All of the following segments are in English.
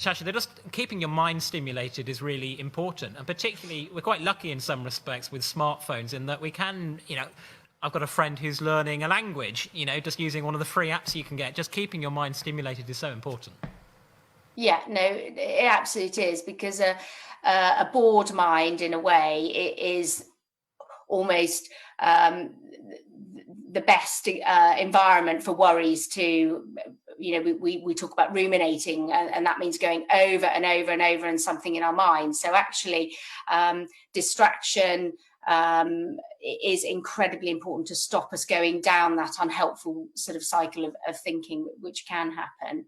Natasha, they're just keeping your mind stimulated is really important, and particularly we're quite lucky in some respects with smartphones in that we can, I've got a friend who's learning a language, just using one of the free apps you can get. Just keeping your mind stimulated is so important. Yeah, no, it absolutely is, because a bored mind, in a way, it is almost the best environment for worries to, we talk about ruminating, and that means going over and over and over and something in our mind. So actually, distraction is incredibly important to stop us going down that unhelpful sort of cycle of thinking, which can happen.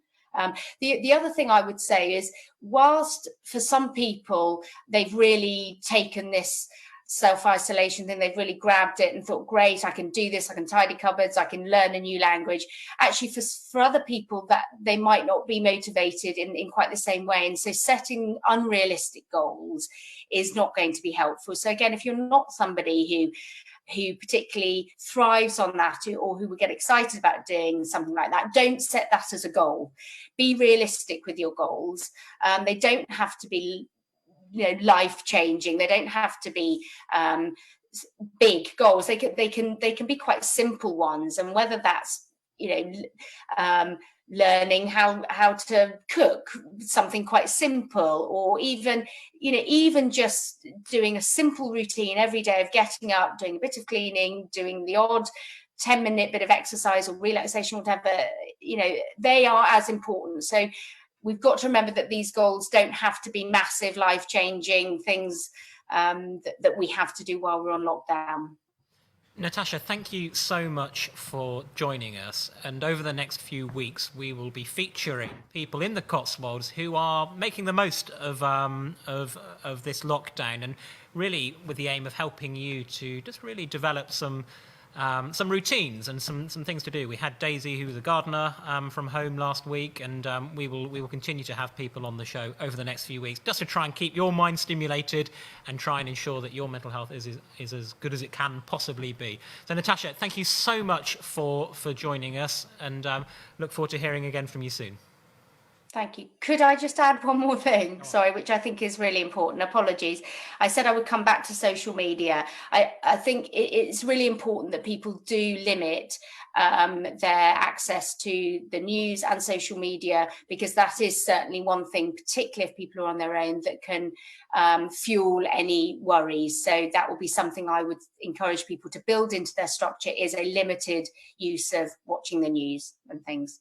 The other thing I would say is, whilst for some people they've really taken this self-isolation thing, they've really grabbed it and thought, great, I can do this, I can tidy cupboards, I can learn a new language. Actually, for other people, that they might not be motivated in quite the same way. And so setting unrealistic goals is not going to be helpful. So again, if you're not somebody who particularly thrives on that, or who would get excited about doing something like that, don't set that as a goal. Be realistic with your goals. They don't have to be life-changing. They don't have to be big goals. They can be quite simple ones, and whether that's learning how to cook something quite simple, or even just doing a simple routine every day of getting up, doing a bit of cleaning, doing the odd 10-minute bit of exercise or relaxation, whatever, they are as important. So we've got to remember that these goals don't have to be massive, life-changing things that we have to do while we're on lockdown. Natasha, thank you so much for joining us. And over the next few weeks, we will be featuring people in the Cotswolds who are making the most of this lockdown, and really with the aim of helping you to just really develop some routines and some things to do. We had Daisy, who was a gardener, from home last week, and we will continue to have people on the show over the next few weeks, just to try and keep your mind stimulated and try and ensure that your mental health is as good as it can possibly be. So Natasha, thank you so much for joining us, and look forward to hearing again from you soon. Thank you. Could I just add one more thing? Sorry, which I think is really important. Apologies. I said I would come back to social media. I think it's really important that people do limit their access to the news and social media, because that is certainly one thing, particularly if people are on their own, that can fuel any worries. So that will be something I would encourage people to build into their structure, is a limited use of watching the news and things.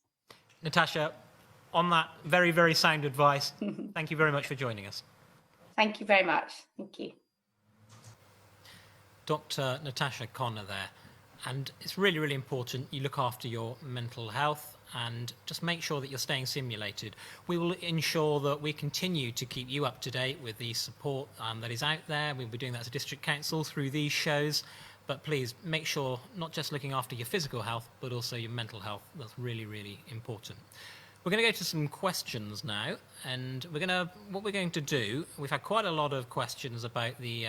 Natasha, on that very, very sound advice, thank you very much for joining us. Thank you very much. Thank you. Dr. Natasha Connor there. And it's really, really important you look after your mental health and just make sure that you're staying stimulated. We will ensure that we continue to keep you up to date with the support that is out there. We'll be doing that as a district council through these shows. But please make sure not just looking after your physical health, but also your mental health. That's really, really important. We're going to go to some questions now, and what we're going to do, we've had quite a lot of questions about the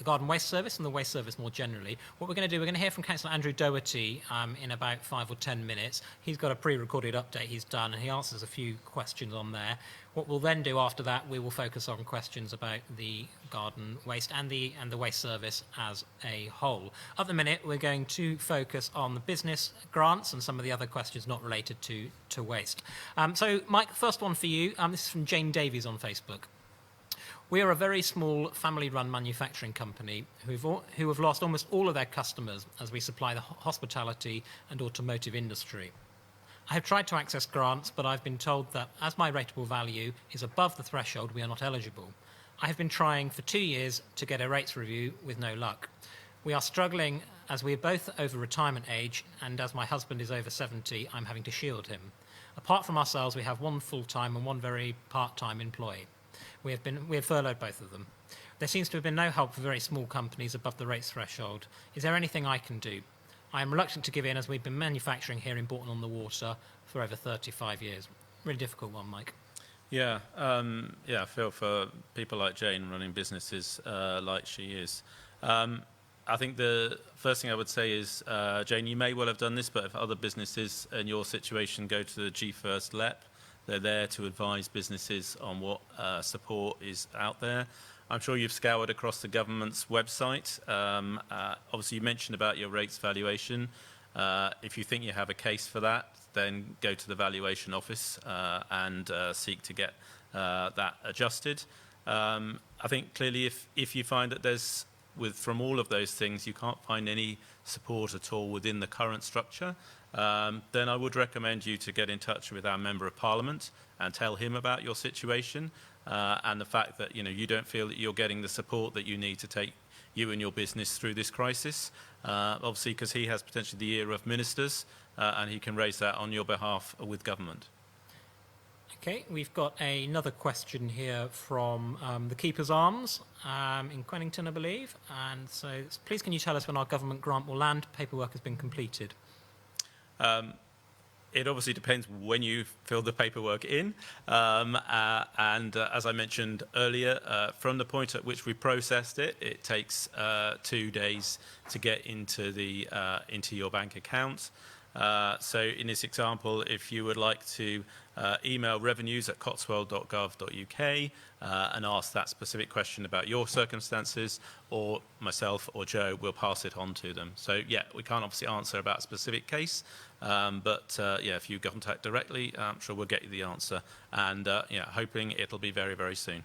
garden waste service and the waste service more generally. What we're going to do, we're going to hear from Councillor Andrew Doherty in about 5 or 10 minutes. He's got a pre-recorded update he's done, and he answers a few questions on there. What we'll then do after that, we will focus on questions about the garden waste and the waste service as a whole. At the minute, we're going to focus on the business grants and some of the other questions not related to waste. So, Mike, first one for you. This is from Jane Davies on Facebook. We are a very small family-run manufacturing company who have lost almost all of their customers as we supply the hospitality and automotive industry. I have tried to access grants, but I've been told that as my rateable value is above the threshold, we are not eligible. I have been trying for 2 years to get a rates review with no luck. We are struggling as we are both over retirement age, and as my husband is over 70, I'm having to shield him. Apart from ourselves, we have one full-time and one very part-time employee. We have furloughed both of them. There seems to have been no help for very small companies above the rates threshold. Is there anything I can do? I am reluctant to give in, as we've been manufacturing here in Bourton-on-the-Water for over 35 years. Really difficult one, Mike. Yeah, I feel for people like Jane running businesses like she is. I think the first thing I would say is, Jane, you may well have done this, but if other businesses in your situation go to the G1st LEP, They're there to advise businesses on what support is out there. I'm sure you've scoured across the government's website. Obviously, you mentioned about your rates valuation. If you think you have a case for that, then go to the valuation office and seek to get that adjusted. I think clearly if you find that there's, from all of those things, you can't find any support at all within the current structure, then I would recommend you to get in touch with our Member of Parliament and tell him about your situation and the fact that you don't feel that you're getting the support that you need to take you and your business through this crisis. Obviously, because he has potentially the ear of ministers and he can raise that on your behalf with government. Okay, we've got another question here from the Keeper's Arms in Quennington, I believe. And so, please can you tell us when our government grant will land? Paperwork has been completed. It obviously depends when you fill the paperwork in. As I mentioned earlier, from the point at which we processed it, it takes 2 days to get into your bank account. So in this example, if you would like to email revenues@cotswold.gov.uk and ask that specific question about your circumstances, or myself or Joe will pass it on to them. So yeah, we can't obviously answer about a specific case, but if you contact directly, I'm sure we'll get you the answer, and hoping it'll be very, very soon.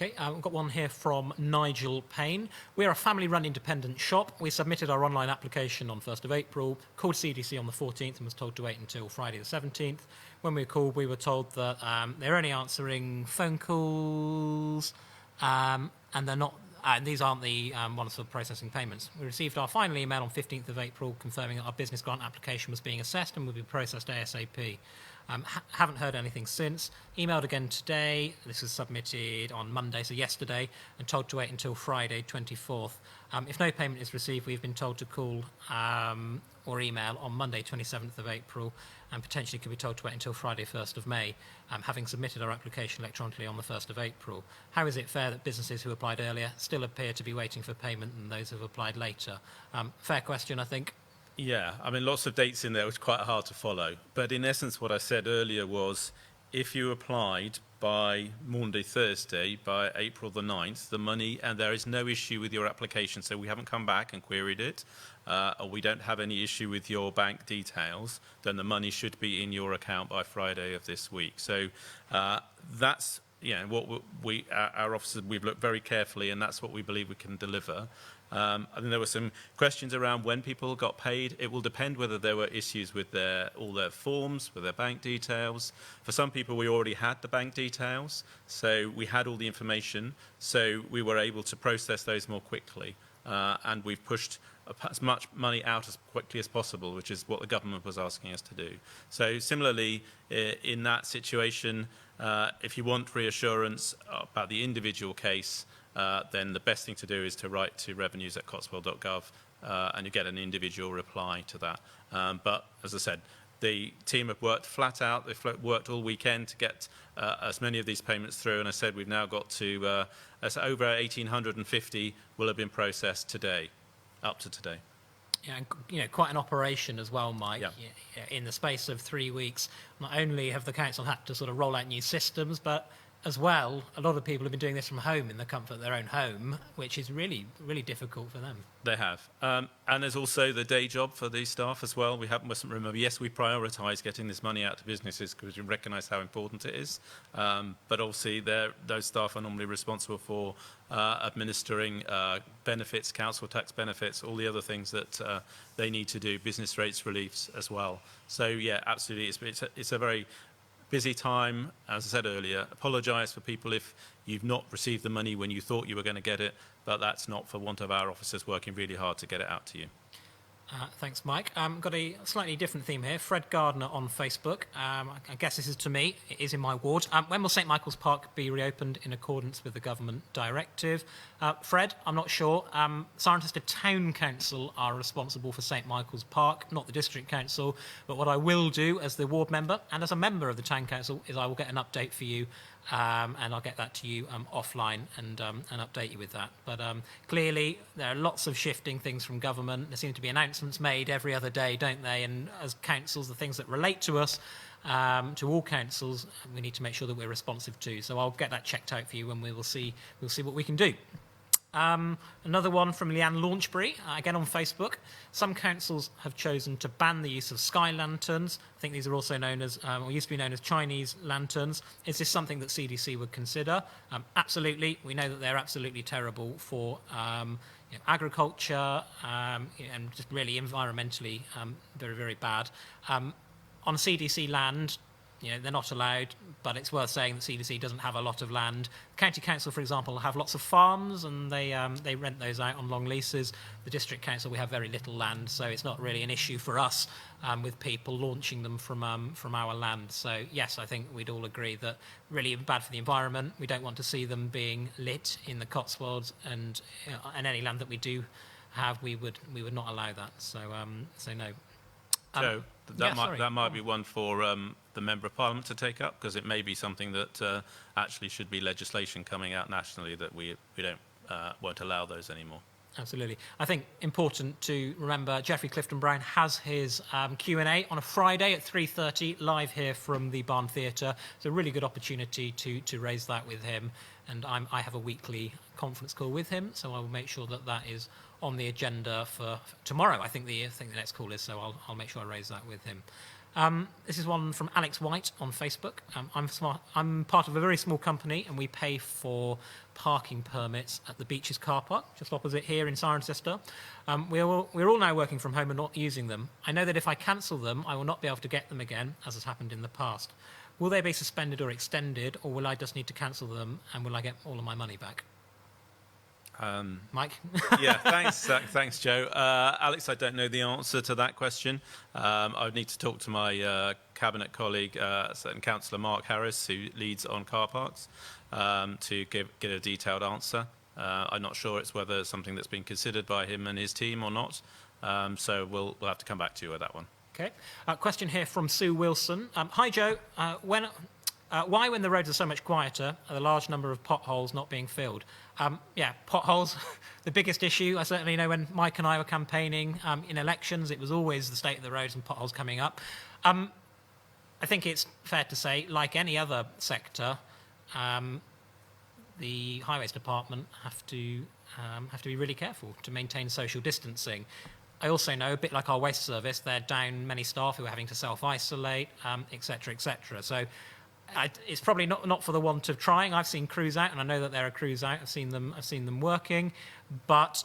Okay, we've got one here from Nigel Payne. We're a family-run independent shop. We submitted our online application on 1st of April, called CDC on the 14th and was told to wait until Friday the 17th. When we called, we were told that they're only answering phone calls and they're not, and these aren't the ones for processing payments. We received our final email on 15th of April confirming that our business grant application was being assessed and would be processed ASAP. Haven't heard anything since. Emailed again today. This was submitted on Monday, so yesterday, and told to wait until Friday, 24th. If no payment is received, we've been told to call or email on Monday, 27th of April, and potentially could be told to wait until Friday, 1st of May, having submitted our application electronically on the 1st of April. How is it fair that businesses who applied earlier still appear to be waiting for payment than those who have applied later? Fair question, I think. Yeah, I mean, lots of dates in there, which is quite hard to follow. But in essence, what I said earlier was, if you applied by Monday, Thursday, by April the 9th, the money, and there is no issue with your application, so we haven't come back and queried it, or we don't have any issue with your bank details, then the money should be in your account by Friday of this week. So that's what our officers, we've looked very carefully, and that's what we believe we can deliver. I think there were some questions around when people got paid. It will depend whether there were issues with all their forms, with their bank details. For some people, we already had the bank details, so we had all the information, so we were able to process those more quickly. And we've pushed as much money out as quickly as possible, which is what the government was asking us to do. So similarly, in that situation, if you want reassurance about the individual case, then the best thing to do is to write to revenues@cotswold.gov and you get an individual reply to that. But as I said, the team have worked flat out. They've worked all weekend to get as many of these payments through. And I said we've now got to over 1,850 will have been processed today, up to today. Yeah, and quite an operation as well, Mike. Yeah. In the space of 3 weeks, not only have the council had to sort of roll out new systems, but as well, a lot of people have been doing this from home in the comfort of their own home, which is really, really difficult for them. They have. And there's also the day job for these staff as well. We mustn't remember, yes, we prioritise getting this money out to businesses because we recognise how important it is. But obviously, those staff are normally responsible for administering benefits, council tax benefits, all the other things that they need to do, business rates reliefs as well. So, yeah, absolutely. It's a very busy time. As I said earlier, apologise for people if you've not received the money when you thought you were going to get it, but that's not for want of our officers working really hard to get it out to you. Thanks, Mike. Got a slightly different theme here. Fred Gardner on Facebook. I guess this is to me. It is in my ward. When will St Michael's Park be reopened in accordance with the government directive? Fred, I'm not sure. Cirencester Town Council are responsible for St Michael's Park, not the District Council. But what I will do as the ward member and as a member of the Town Council is I will get an update for you. And I'll get that to you offline and update you with that. But clearly, there are lots of shifting things from government. There seem to be announcements made every other day, don't they? And as councils, the things that relate to us to all councils, we need to make sure that we're responsive to. So I'll get that checked out for you, and we'll see what we can do. Another one from Leanne Launchbury, again on Facebook. Some councils have chosen to ban the use of sky lanterns. I think these are also known as, or used to be known as Chinese lanterns. Is this something that CDC would consider? Absolutely. We know that they're absolutely terrible for agriculture and just really environmentally very, very bad. On CDC land, they're not allowed, but it's worth saying that CDC doesn't have a lot of land. County Council, for example, have lots of farms, and they rent those out on long leases. The District Council, we have very little land, so it's not really an issue for us with people launching them from our land. So yes, I think we'd all agree that really bad for the environment. We don't want to see them being lit in the Cotswolds, and any land that we do have, we would not allow that. So no. Joe, that might be one for the Member of Parliament to take up, because it may be something that actually should be legislation coming out nationally that we won't allow those anymore. Absolutely. I think important to remember, Geoffrey Clifton Brown has his Q&A on a Friday at 3:30 live here from the Barn Theatre. It's a really good opportunity to raise that with him, and I have a weekly conference call with him, so I will make sure that is on the agenda for tomorrow. I think the next call is, so I'll make sure I raise that with him. This is one from Alex White on Facebook. I'm part of a very small company, and we pay for parking permits at the Beaches car park, just opposite here in Cirencester. We're all now working from home and not using them. I know that if I cancel them, I will not be able to get them again, as has happened in the past. Will they be suspended or extended, or will I just need to cancel them, and will I get all of my money back? Mike? Yeah, thanks, Joe. Alex, I don't know the answer to that question. I would need to talk to my cabinet colleague, Councillor Mark Harris, who leads on car parks, to get a detailed answer. I'm not sure it's whether it's something that's been considered by him and his team or not. So we'll have to come back to you with that one. Okay. Question here from Sue Wilson. Hi, Joe. Why, when the roads are so much quieter, are the large number of potholes not being filled? Potholes, the biggest issue. I certainly know when Mike and I were campaigning in elections, it was always the state of the roads and potholes coming up. I think it's fair to say, like any other sector, the Highways Department have to be really careful to maintain social distancing. I also know, a bit like our waste service, they're down many staff who are having to self-isolate, etc., etc. So it's probably not for the want of trying. I've seen crews out, and I know that there are crews out. I've seen them working, but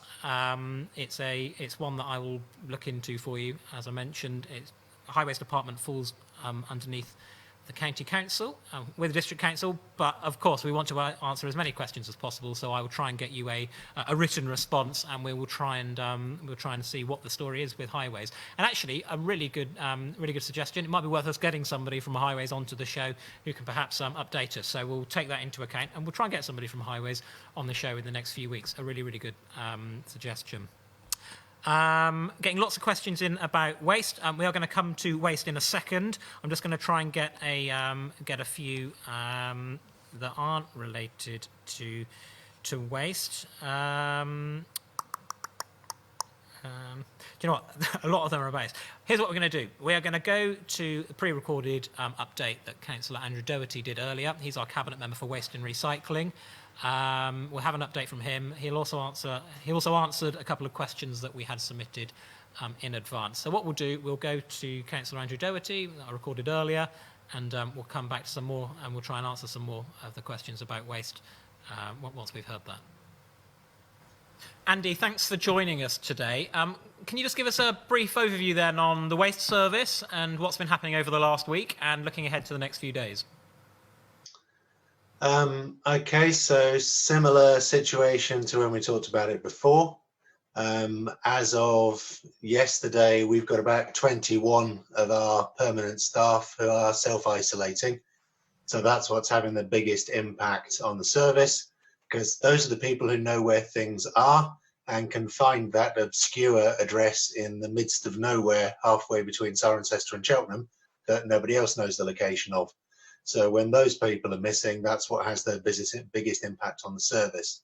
it's one that I will look into for you. As I mentioned, Highways Department falls underneath the County Council with the District Council, but of course we want to answer as many questions as possible. So I will try and get you a written response, and we will try and see what the story is with Highways. And actually, a really good suggestion. It might be worth us getting somebody from Highways onto the show who can perhaps update us. So we'll take that into account, and we'll try and get somebody from Highways on the show in the next few weeks. A really good suggestion. Getting lots of questions in about waste. We are going to come to waste in a second. I'm just going to try and get a few that aren't related to waste. Do you know what? A lot of them are about waste. Here's what we're going to do. We are going to go to the pre-recorded update that Councillor Andrew Doherty did earlier. He's our Cabinet Member for Waste and Recycling. We'll have an update from him. He also answered a couple of questions that we had submitted in advance. So what we'll do, we'll go to Councillor Andrew Doherty that I recorded earlier, and we'll come back to some more, and we'll try and answer some more of the questions about waste once we've heard that. Andy, thanks for joining us today. Can you just give us a brief overview then on the waste service and what's been happening over the last week and looking ahead to the next few days? Okay, so similar situation to when we talked about it before. As of yesterday, we've got about 21 of our permanent staff who are self-isolating. So that's what's having the biggest impact on the service, because those are the people who know where things are and can find that obscure address in the midst of nowhere, halfway between Cirencester and Cheltenham, that nobody else knows the location of. So when those people are missing, that's what has the biggest impact on the service.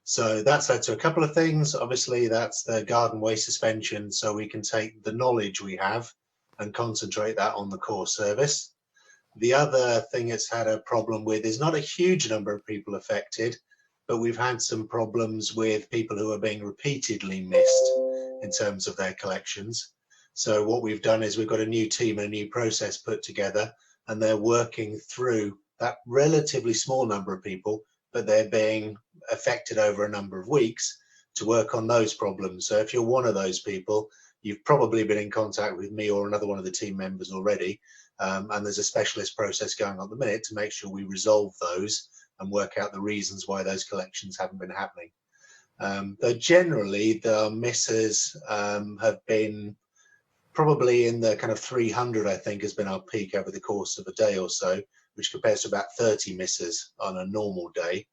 So that's led to a couple of things. Obviously, that's the garden waste suspension, so we can take the knowledge we have and concentrate that on the core service. The other thing it's had a problem with is not a huge number of people affected, but we've had some problems with people who are being repeatedly missed in terms of their collections. So what we've done is we've got a new team, a new process put together, and they're working through that relatively small number of people, but they're being affected over a number of weeks to work on those problems. So if you're one of those people, you've probably been in contact with me or another one of the team members already. And there's a specialist process going on at the minute to make sure we resolve those and work out the reasons why those collections haven't been happening. Though generally the misses have been probably in the kind of 300, I think, has been our peak over the course of a day or so, which compares to about 30 misses on a normal day.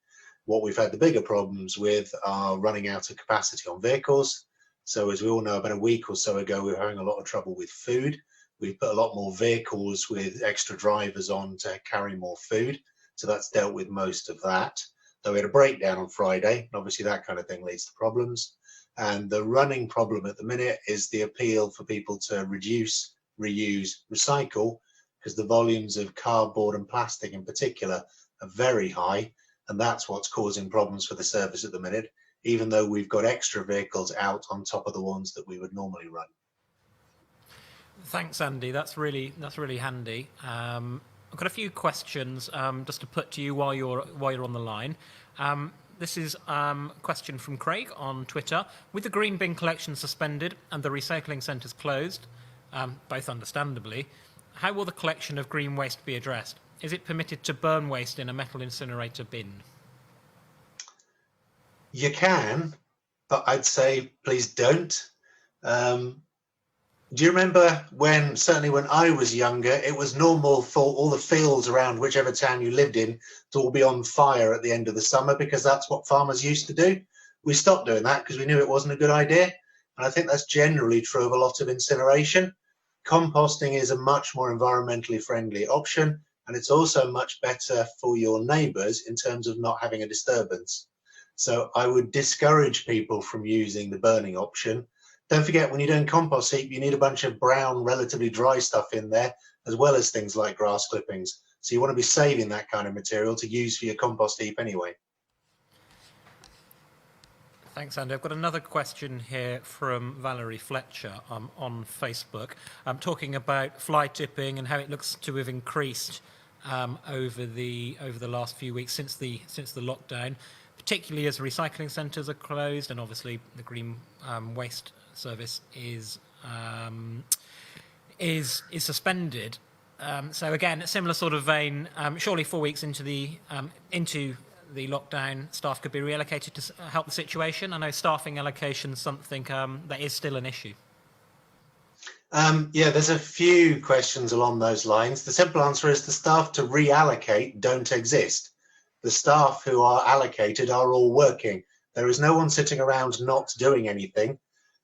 What we've had the bigger problems with are running out of capacity on vehicles. So as we all know, about a week or so ago, we were having a lot of trouble with food. We've put a lot more vehicles with extra drivers on to carry more food. So that's dealt with most of that. Though we had a breakdown on Friday, and obviously that kind of thing leads to problems. And the running problem at the minute is the appeal for people to reduce, reuse, recycle, because the volumes of cardboard and plastic in particular are very high. And that's what's causing problems for the service at the minute, even though we've got extra vehicles out on top of the ones that we would normally run. Thanks, Andy. That's really handy. I've got a few questions just to put to you while you're on the line. This is a question from Craig on Twitter. With the green bin collection suspended and the recycling centres closed, both understandably, how will the collection of green waste be addressed? Is it permitted to burn waste in a metal incinerator bin? You can, but I'd say please don't. Do you remember certainly when I was younger, it was normal for all the fields around whichever town you lived in to all be on fire at the end of the summer, because that's what farmers used to do. We stopped doing that because we knew it wasn't a good idea. And I think that's generally true of a lot of incineration. Composting is a much more environmentally friendly option, and it's also much better for your neighbours in terms of not having a disturbance. So I would discourage people from using the burning option. Don't forget, when you're doing compost heap, you need a bunch of brown, relatively dry stuff in there, as well as things like grass clippings. So you want to be saving that kind of material to use for your compost heap anyway. Thanks, Andy. I've got another question here from Valerie Fletcher on Facebook, talking about fly tipping and how it looks to have increased over the last few weeks since the lockdown, particularly as recycling centres are closed, and obviously the green waste service is suspended. So again, a similar sort of vein. Surely 4 weeks into the lockdown, staff could be reallocated to help the situation. I know staffing allocation is something that is still an issue. Yeah, there's a few questions along those lines. The simple answer is the staff to reallocate don't exist. The staff who are allocated are all working. There is no one sitting around not doing anything.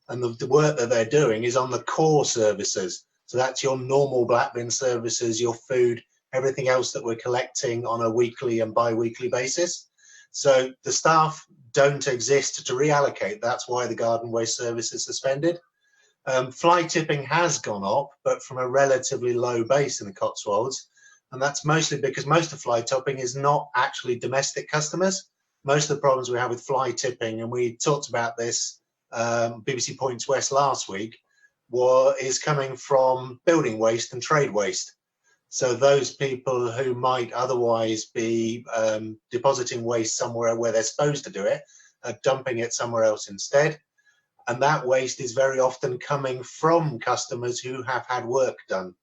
And the work that they're doing is on the core services. So that's your normal black bin services, your food, everything else that we're collecting on a weekly and bi-weekly basis. So the staff don't exist to reallocate. That's why the garden waste service is suspended. Fly tipping has gone up, but from a relatively low base in the Cotswolds. And that's mostly because most of fly tipping is not actually domestic customers. Most of the problems we have with fly tipping, and we talked about this BBC Points West last week, is coming from building waste and trade waste. So those people who might otherwise be depositing waste somewhere where they're supposed to do it are dumping it somewhere else instead. And that waste is very often coming from customers who have had work done.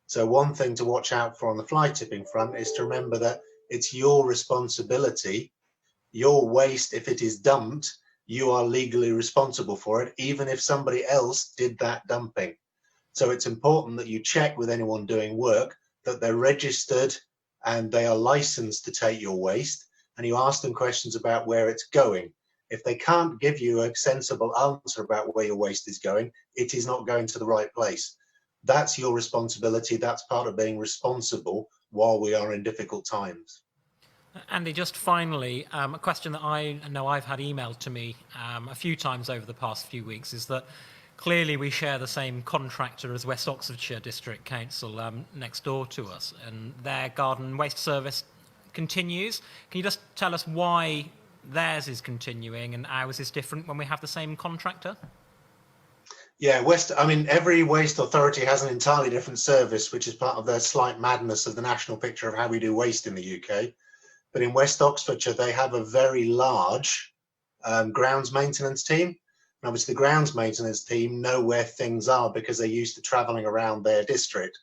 So one thing to watch out for on the fly tipping front is to remember that it's your responsibility. Your waste, if it is dumped, you are legally responsible for it, even if somebody else did that dumping. So it's important that you check with anyone doing work that they're registered and they are licensed to take your waste, and you ask them questions about where it's going. If they can't give you a sensible answer about where your waste is going, it is not going to the right place. That's your responsibility. That's part of being responsible while we are in difficult times. Andy, just finally, a question that I know I've had emailed to me a few times over the past few weeks is that Clearly, we share the same contractor as West Oxfordshire District Council next door to us, and their garden waste service continues. Can you just tell us why theirs is continuing and ours is different when we have the same contractor? Yeah, every waste authority has an entirely different service, which is part of their slight madness of the national picture of how we do waste in the UK. But in West Oxfordshire, they have a very large grounds maintenance team. And obviously, the grounds maintenance team know where things are because they're used to travelling around their district.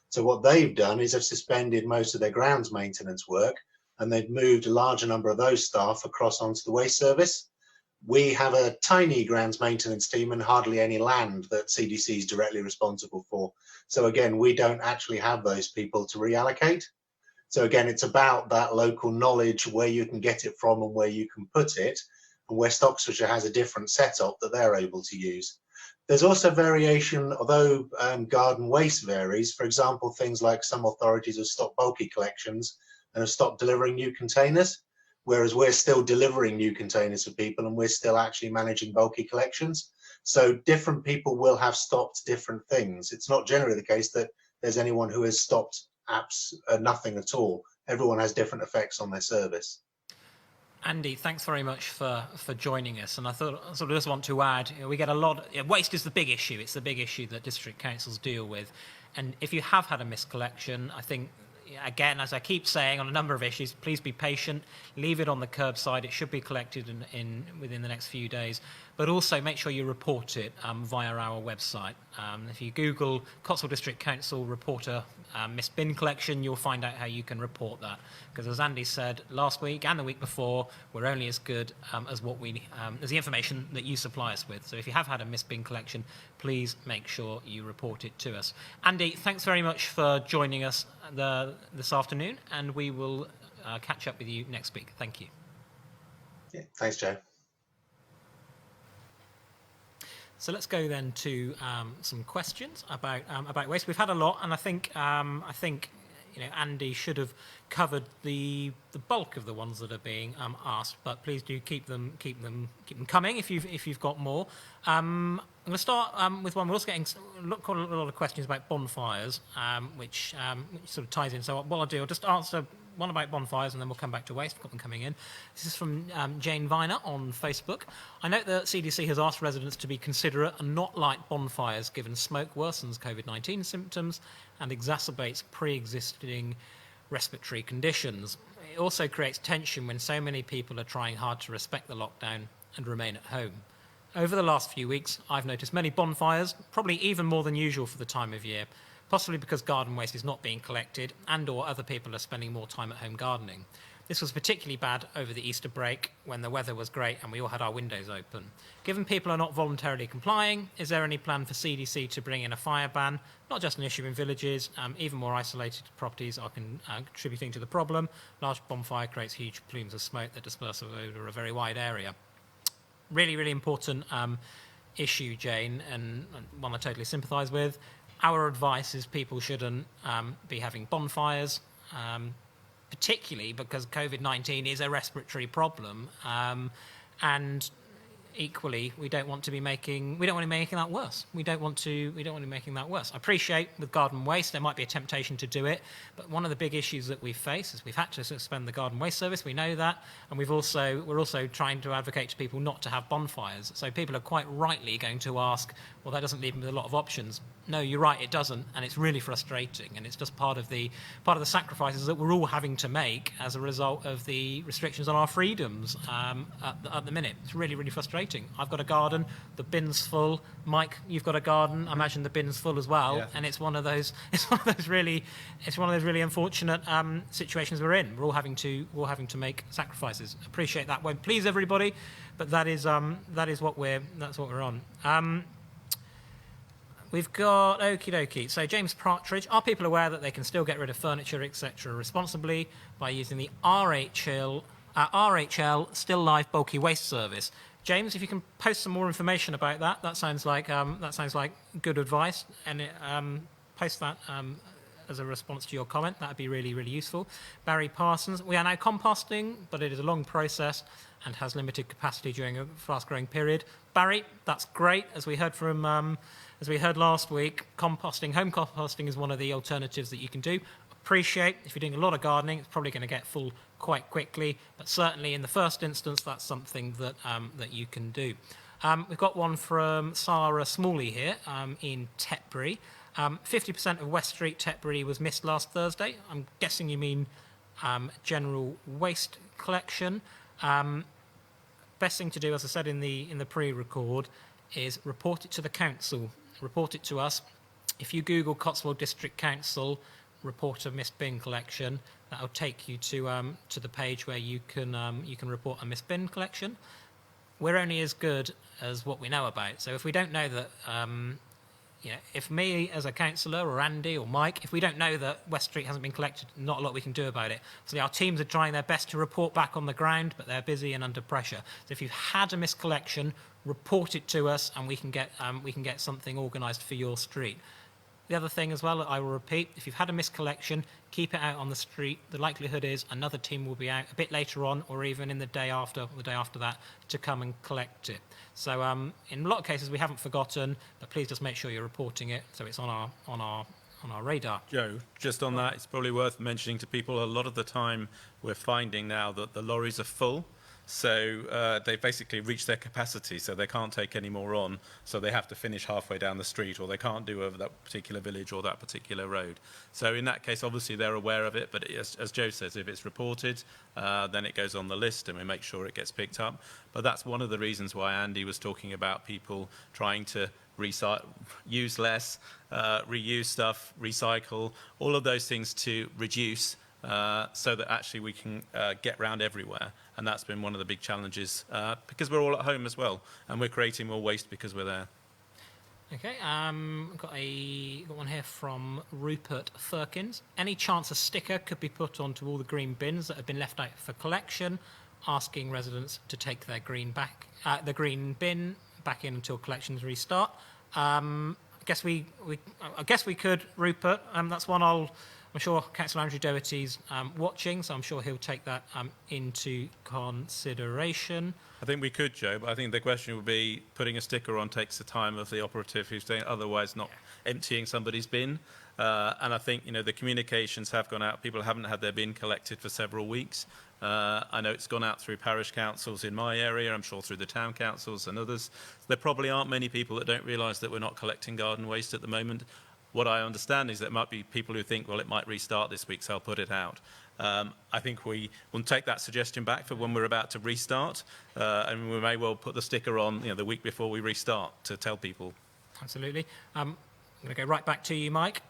So what they've done is they've suspended most of their grounds maintenance work, and they've moved a larger number of those staff across onto the waste service. We have a tiny grounds maintenance team and hardly any land that CDC is directly responsible for. So again, we don't actually have those people to reallocate. So again, it's about that local knowledge, where you can get it from and where you can put it. And West Oxfordshire has a different setup that they're able to use. There's also variation, although garden waste varies. For example, things like some authorities have stopped bulky collections and have stopped delivering new containers, whereas we're still delivering new containers for people and we're still actually managing bulky collections. So different people will have stopped different things. It's not generally the case that there's anyone who has stopped nothing at all. Everyone has different effects on their service. Andy, thanks very much for joining us. And I sort of just want to add, we get a lot. Waste is the big issue. It's the big issue that district councils deal with. And if you have had a miscollection, I think, again, as I keep saying on a number of issues, please be patient. Leave it on the curbside. It should be collected within the next few days. But also make sure you report it via our website. If you Google Cotswold District Council reporter missed bin collection, you'll find out how you can report that. Because as Andy said last week and the week before, we're only as good as as the information that you supply us with. So if you have had a missed bin collection, please make sure you report it to us. Andy, thanks very much for joining us this afternoon, and we will catch up with you next week. Thank you. Yeah, thanks, Joe. So let's go then to some questions about waste. We've had a lot, and I think Andy should have covered the bulk of the ones that are being asked. But please do keep them coming if you've got more. I'm going to start with one. We're also getting quite a lot of questions about bonfires, which sort of ties in. So what I'll do, I'll just answer one about bonfires, and then we'll come back to waste. We've got them coming in. This is from Jane Viner on Facebook. I note that CDC has asked residents to be considerate and not light bonfires, given smoke worsens COVID-19 symptoms and exacerbates pre-existing respiratory conditions. It also creates tension when so many people are trying hard to respect the lockdown and remain at home. Over the last few weeks, I've noticed many bonfires, probably even more than usual for the time of year, possibly because garden waste is not being collected and or other people are spending more time at home gardening. This was particularly bad over the Easter break when the weather was great and we all had our windows open. Given people are not voluntarily complying, is there any plan for CDC to bring in a fire ban? Not just an issue in villages, even more isolated properties are contributing to the problem. Large bonfire creates huge plumes of smoke that disperse over a very wide area. Really, really important issue, Jane, and one I totally sympathise with. Our advice is people shouldn't be having bonfires, particularly because COVID-19 is a respiratory problem, and equally we don't want to be making that worse. We don't want to be making that worse. I appreciate with garden waste there might be a temptation to do it, but one of the big issues that we face is we've had to suspend the garden waste service. We know that, and we're also trying to advocate to people not to have bonfires. So people are quite rightly going to ask, well, that doesn't leave them with a lot of options. No, you're right, it doesn't, and it's really frustrating, and it's just part of the sacrifices that we're all having to make as a result of the restrictions on our freedoms at the minute. It's really, really frustrating. I've got a garden, the bin's full. Mike, you've got a garden. I imagine the bin's full as well, yeah. And it's one of those really unfortunate situations we're in. We're all having to make sacrifices. Appreciate that won't please everybody, but that's what we're on. We've got okie dokie. So James Partridge, are people aware that they can still get rid of furniture, etc., responsibly by using the RHL Still Life Bulky Waste Service? James, if you can post some more information about that sounds like good advice, and post that as a response to your comment. That would be really, really useful. Barry Parsons, we are now composting, but it is a long process and has limited capacity during a fast-growing period. Barry, that's great. As we heard last week, home composting is one of the alternatives that you can do. Appreciate if you're doing a lot of gardening, it's probably going to get full quite quickly, but certainly in the first instance, that's something that that you can do. We've got one from Sarah Smalley here in Tetbury. 50% of West Street, Tetbury, was missed last Thursday. I'm guessing you mean general waste collection. Best thing to do, as I said in the pre-record, is report it to the council. Report it to us. If you Google Cotswold District Council report of missed bin collection, that'll take you to the page where you can report a missed bin collection. We're only as good as what we know about. So if we don't know that, if me as a councillor or Andy or Mike, if we don't know that West Street hasn't been collected, not a lot we can do about it. So our teams are trying their best to report back on the ground, but they're busy and under pressure. So if you've had a missed collection, report it to us, and we can get something organised for your street. The other thing as well, I will repeat, if you've had a missed collection, keep it out on the street. The likelihood is another team will be out a bit later on, or even in the day after, or the day after that, to come and collect it. So in a lot of cases we haven't forgotten, but please just make sure you're reporting it so it's on our radar. Joe, just on that, it's probably worth mentioning to people, a lot of the time we're finding now that the lorries are full. So they've basically reached their capacity, so they can't take any more on, so they have to finish halfway down the street, or they can't do over that particular village or that particular road. So in that case, obviously they're aware of it, but as Joe says, if it's reported, then it goes on the list and we make sure it gets picked up. But that's one of the reasons why Andy was talking about people trying to use less, reuse stuff, recycle, all of those things to reduce, so that actually we can get round everywhere. And that's been one of the big challenges, because we're all at home as well, and we're creating more waste because we're there. Okay, got one here from Rupert Firkins. Any chance a sticker could be put onto all the green bins that have been left out for collection, asking residents to take their green bin back in until collections restart? I guess we could, Rupert. That's one I'm sure Councillor Andrew Doherty's watching, so I'm sure he'll take that into consideration. I think we could, Joe, but I think the question would be putting a sticker on takes the time of the operative who's doing it, otherwise not emptying somebody's bin. And I think, the communications have gone out. People haven't had their bin collected for several weeks. I know it's gone out through parish councils in my area, I'm sure through the town councils and others. There probably aren't many people that don't realise that we're not collecting garden waste at the moment. What I understand is there might be people who think, well, it might restart this week, so I'll put it out. I think we will take that suggestion back for when we're about to restart, and we may well put the sticker on, the week before we restart to tell people. Absolutely. I'm going to go right back to you, Mike.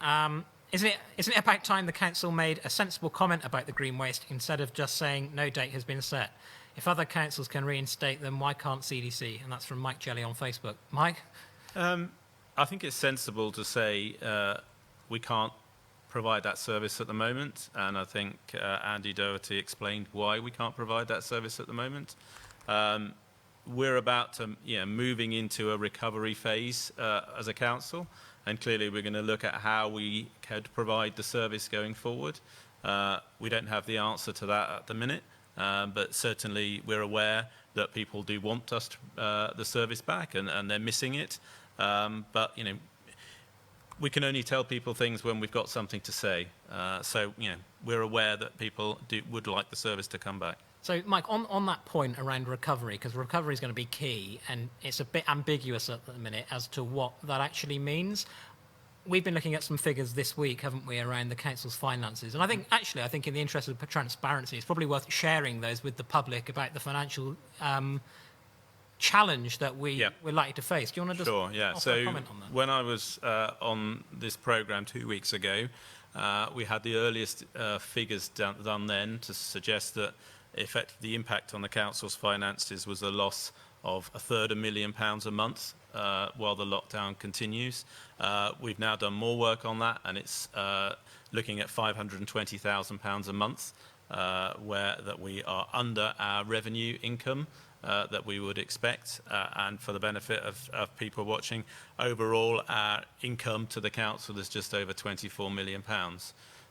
Isn't it about time the council made a sensible comment about the green waste instead of just saying no date has been set? If other councils can reinstate them, why can't CDC? And that's from Mike Jelly on Facebook. Mike? I think it's sensible to say we can't provide that service at the moment, and I think Andy Doherty explained why we can't provide that service at the moment. We're about to, moving into a recovery phase as a council, and clearly we're going to look at how we could provide the service going forward. We don't have the answer to that at the minute, but certainly we're aware that people do want us the service back, and they're missing it. But we can only tell people things when we've got something to say. So we're aware that people would like the service to come back. So, Mike, on that point around recovery, because recovery is going to be key, and it's a bit ambiguous at the minute as to what that actually means. We've been looking at some figures this week, haven't we, around the council's finances? And I think in the interest of transparency, it's probably worth sharing those with the public about the financial challenge that we're likely to face. Do you want to just offer a comment on that? When I was on this programme 2 weeks ago, we had the earliest figures done then to suggest that the impact on the council's finances was a loss of £250,000 a month while the lockdown continues. We've now done more work on that, and it's looking at £520,000 a month, where that we are under our revenue income. that we would expect. And for the benefit of people watching, overall, our income to the council is just over £24 million.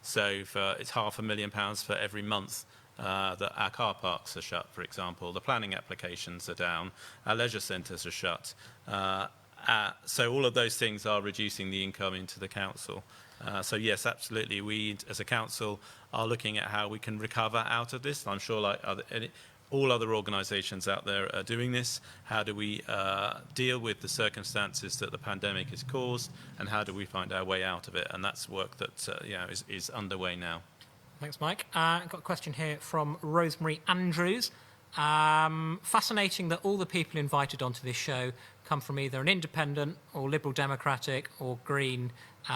So it's £500,000 for every month that our car parks are shut, for example. The planning applications are down. Our leisure centres are shut. So all of those things are reducing the income into the council. So yes, absolutely, we as a council are looking at how we can recover out of this. I'm sure like all other organisations out there are doing this. How do we deal with the circumstances that the pandemic has caused, and how do we find our way out of it? And that's work that is underway now. Thanks, Mike. I've got a question here from Rosemary Andrews. Fascinating that all the people invited onto this show come from either an independent or Liberal Democratic or Green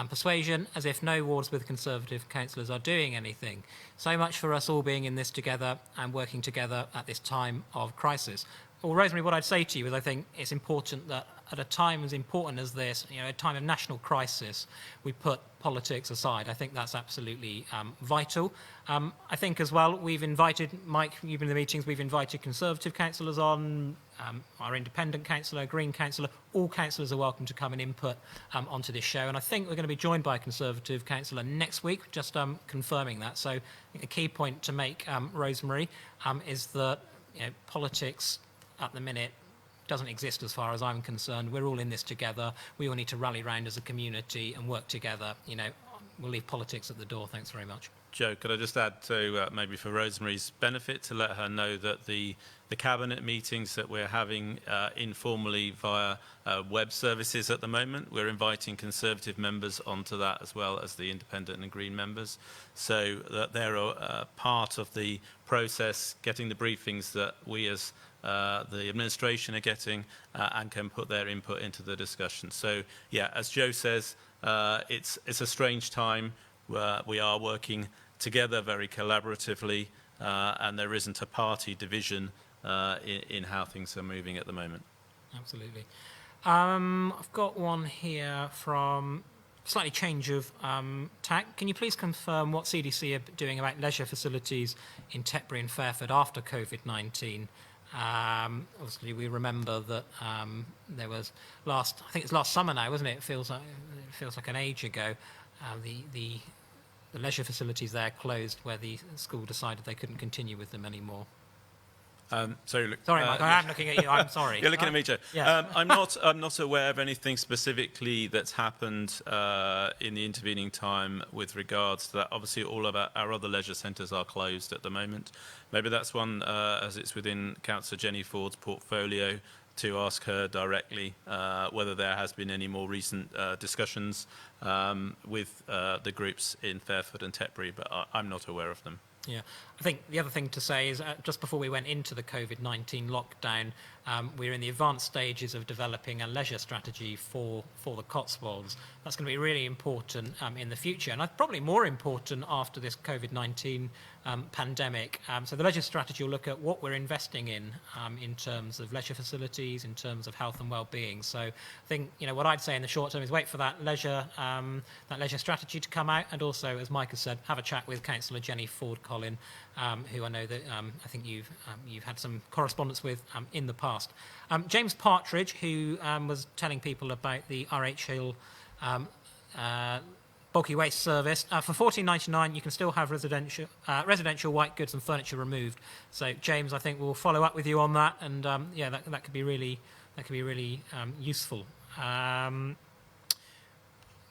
persuasion, as if no wards with Conservative councillors are doing anything. So much for us all being in this together and working together at this time of crisis. Well, Rosemary, what I'd say to you is I think it's important that at a time as important as this, a time of national crisis, we put politics aside. I think that's absolutely vital. I think as well, we've invited, Mike, you've been in the meetings, we've invited Conservative councillors on, our independent councillor, Green councillor, all councillors are welcome to come and input onto this show. And I think we're going to be joined by a Conservative councillor next week, just confirming that. So I think the key point to make, Rosemary, is that politics at the minute doesn't exist as far as I'm concerned. We're all in this together. We all need to rally round as a community and work together. We'll leave politics at the door. Thanks very much. Joe, could I just add to maybe for Rosemary's benefit to let her know that the cabinet meetings that we're having informally via web services at the moment, we're inviting Conservative members onto that as well as the independent and Green members, so that they're part of the process, getting the briefings that we as the administration are getting and can put their input into the discussion. So yeah, as Joe says, it's a strange time. We are working together very collaboratively, and there isn't a party division in how things are moving at the moment. Absolutely. I've got one here from slightly change of tack. Can you please confirm what CDC are doing about leisure facilities in Tetbury and Fairford after COVID-19? Obviously, we remember that there was I think it's last summer now, wasn't it? It feels like an age ago. The leisure facilities there closed where the school decided they couldn't continue with them anymore. Sorry, Mike, I am looking at you. I'm sorry. You're looking at me, Joe. Yeah. I'm not aware of anything specifically that's happened in the intervening time with regards to that. Obviously, all of our other leisure centres are closed at the moment. Maybe that's one, as it's within Councillor Jenny Ford's portfolio, to ask her directly whether there has been any more recent discussions with the groups in Fairford and Tetbury, but I'm not aware of them. Yeah, I think the other thing to say is just before we went into the COVID-19 lockdown, we're in the advanced stages of developing a leisure strategy for the Cotswolds. That's going to be really important in the future, and probably more important after this COVID-19 pandemic. So the leisure strategy will look at what we're investing in terms of leisure facilities, in terms of health and well-being. So I think what I'd say in the short term is wait for that leisure strategy to come out, and also, as Mike has said, have a chat with Councillor Jenny Ford-Collin, who I know that I think you've had some correspondence with in the past. James Partridge, who was telling people about the RH Hill bulky waste service. For $14.99, you can still have residential white goods and furniture removed. So, James, I think we'll follow up with you on that, and that could be really useful.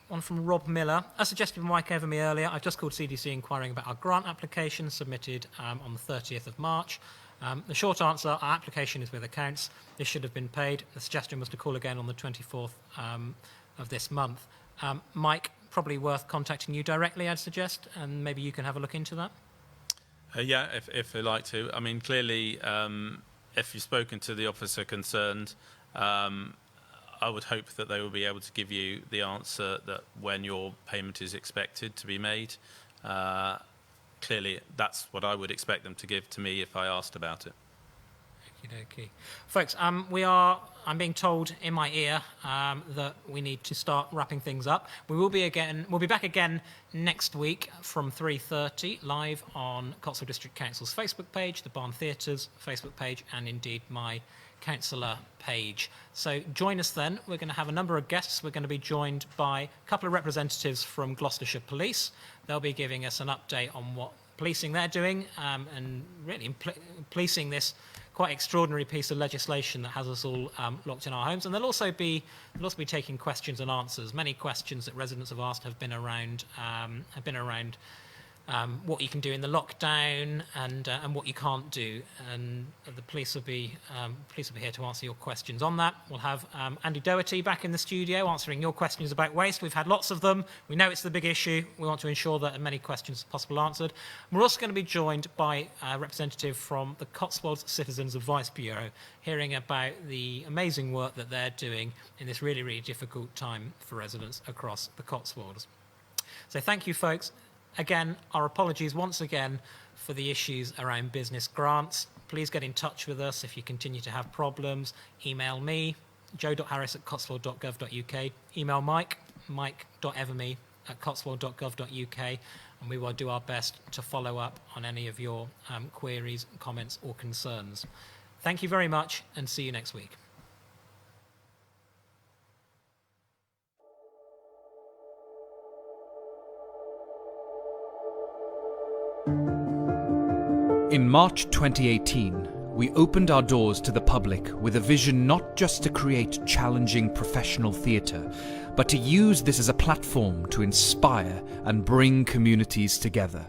One from Rob Miller. As suggested by Mike Evemy earlier, I've just called CDC inquiring about our grant application submitted on the 30th of March. The short answer, our application is with accounts. This should have been paid. The suggestion was to call again on the 24th of this month. Mike, probably worth contacting you directly, I'd suggest, and maybe you can have a look into that. Yeah, if you'd like to. I mean, clearly, if you've spoken to the officer concerned, I would hope that they will be able to give you the answer that when your payment is expected to be made. Clearly, that's what I would expect them to give to me if I asked about it. Okey-dokey. Folks, I'm being told in my ear that we need to start wrapping things up. We'll be back again next week from 3:30 live on Cotswold District Council's Facebook page, the Barn Theatre's Facebook page, and indeed my Councillor page. So join us then. We're going to have a number of guests. We're going to be joined by a couple of representatives from Gloucestershire Police. They'll be giving us an update on what policing they're doing and really policing this quite extraordinary piece of legislation that has us all locked in our homes. And they'll also be taking questions and answers. Many questions that residents have asked have been around what you can do in the lockdown and what you can't do. And the police will be here to answer your questions on that. We'll have Andy Doherty back in the studio answering your questions about waste. We've had lots of them. We know it's the big issue. We want to ensure that as many questions as possible are answered. We're also going to be joined by a representative from the Cotswold Citizens Advice Bureau, hearing about the amazing work that they're doing in this really, really difficult time for residents across the Cotswolds. So thank you, folks. Again, our apologies once again for the issues around business grants. Please get in touch with us if you continue to have problems. Email me, joe.harris@cotswold.gov.uk. Email Mike, mike.evemy@cotswold.gov.uk, and we will do our best to follow up on any of your queries, comments or concerns. Thank you very much and see you next week. In March 2018, we opened our doors to the public with a vision not just to create challenging professional theatre, but to use this as a platform to inspire and bring communities together.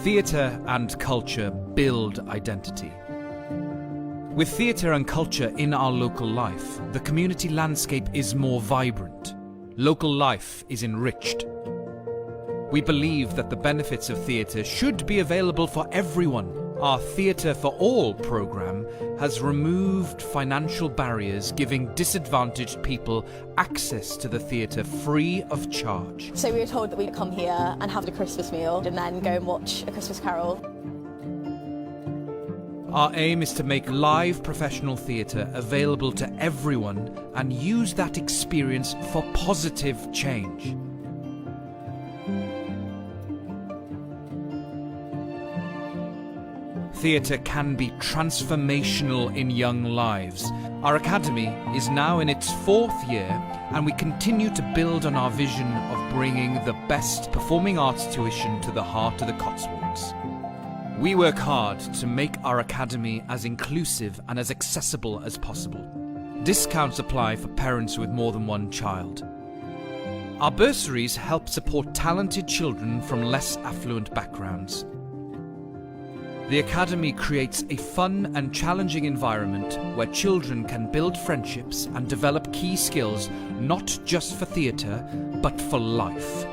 Theatre and culture build identity. With theatre and culture in our local life, the community landscape is more vibrant. Local life is enriched. We believe that the benefits of theatre should be available for everyone. Our Theatre for All programme has removed financial barriers, giving disadvantaged people access to the theatre free of charge. So we were told that we'd come here and have a Christmas meal and then go and watch A Christmas Carol. Our aim is to make live professional theatre available to everyone and use that experience for positive change. Theatre can be transformational in young lives. Our academy is now in its 4th year, and we continue to build on our vision of bringing the best performing arts tuition to the heart of the Cotswolds. We work hard to make our academy as inclusive and as accessible as possible. Discounts apply for parents with more than one child. Our bursaries help support talented children from less affluent backgrounds. The Academy creates a fun and challenging environment where children can build friendships and develop key skills not just for theatre, but for life.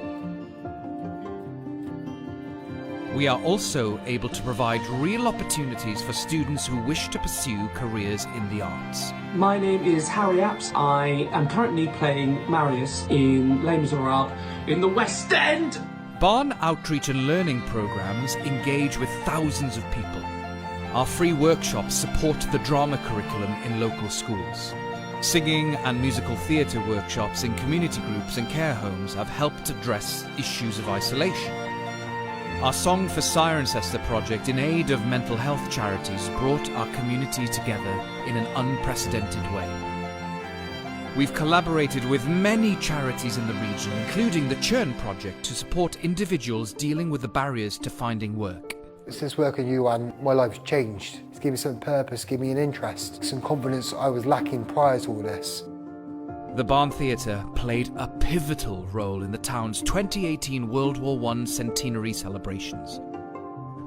We are also able to provide real opportunities for students who wish to pursue careers in the arts. My name is Harry Apps. I am currently playing Marius in Les Miserables in the West End. Barn outreach and learning programs engage with thousands of people. Our free workshops support the drama curriculum in local schools. Singing and musical theatre workshops in community groups and care homes have helped address issues of isolation. Our Song for Cirencester project in aid of mental health charities brought our community together in an unprecedented way. We've collaborated with many charities in the region, including the Churn Project, to support individuals dealing with the barriers to finding work. Since working with you, my life's changed. It's given me some purpose, given me an interest, some confidence I was lacking prior to all this. The Barn Theatre played a pivotal role in the town's 2018 World War I centenary celebrations.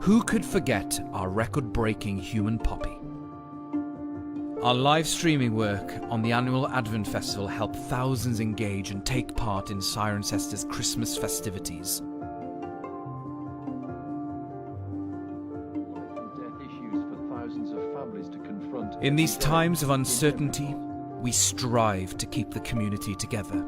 Who could forget our record-breaking Human Poppy? Our live streaming work on the annual Advent Festival helped thousands engage and take part in Cirencester's Christmas festivities. In these times of uncertainty, we strive to keep the community together.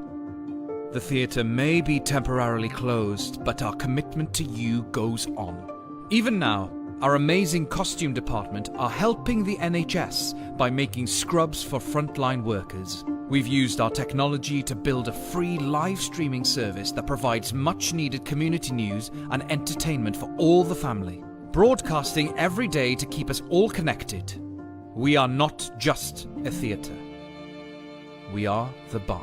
The theatre may be temporarily closed, but our commitment to you goes on. Even now, our amazing costume department are helping the NHS by making scrubs for frontline workers. We've used our technology to build a free live streaming service that provides much needed community news and entertainment for all the family, broadcasting every day to keep us all connected. We are not just a theatre. We are the Bar.